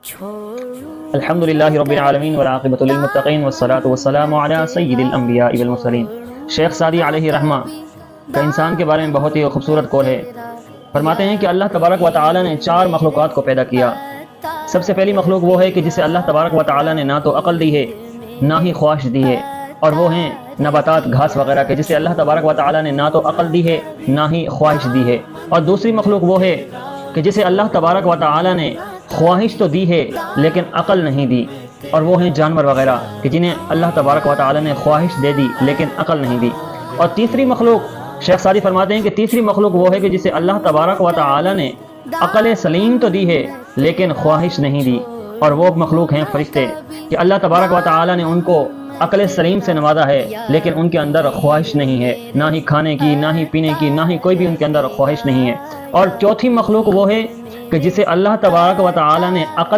الحمدللہ رب العالمین والعاقبۃ للمتقین والصلاۃ والسلام علی سید الانبیاء والمرسلین۔ شیخ سعدی علیہ رحمہ کا انسان کے بارے میں بہت ہی خوبصورت قول ہے۔ فرماتے ہیں کہ اللہ تبارک و تعالی نے 4 مخلوقات کو پیدا کیا۔ سب سے پہلی مخلوق وہ ہے کہ جسے اللہ تبارک و تعالی نے نہ تو عقل دی ہے نہ ہی خواہش دی ہے، اور وہ ہیں نباتات، گھاس وغیرہ کے، جسے اللہ تبارک و تعالی نے نہ تو عقل دی ہے نہ ہی خواہش دی ہے۔ اور دوسری مخلوق وہ ہے کہ جسے اللہ تبارک و تعالی نے خواہش تو دی ہے لیکن عقل نہیں دی، اور وہ ہیں جانور وغیرہ کہ جنہیں اللہ تبارک و تعالی نے خواہش دے دی لیکن عقل نہیں دی۔ اور تیسری مخلوق، شیخ سعدی فرماتے ہیں کہ تیسری مخلوق وہ ہے کہ جسے اللہ تبارک و تعالی نے عقل سلیم تو دی ہے لیکن خواہش نہیں دی، اور وہ مخلوق ہیں فرشتے کہ اللہ تبارک و تعالی نے ان کو عقل سلیم سے نوازا ہے لیکن ان کے اندر خواہش نہیں ہے، نہ ہی کھانے کی، نہ ہی پینے کی، نہ ہی کوئی بھی ان کے اندر خواہش نہیں ہے۔ اور چوتھی مخلوق وہ ہے کہ جسے اللہ تبارک و تعالی نے عقل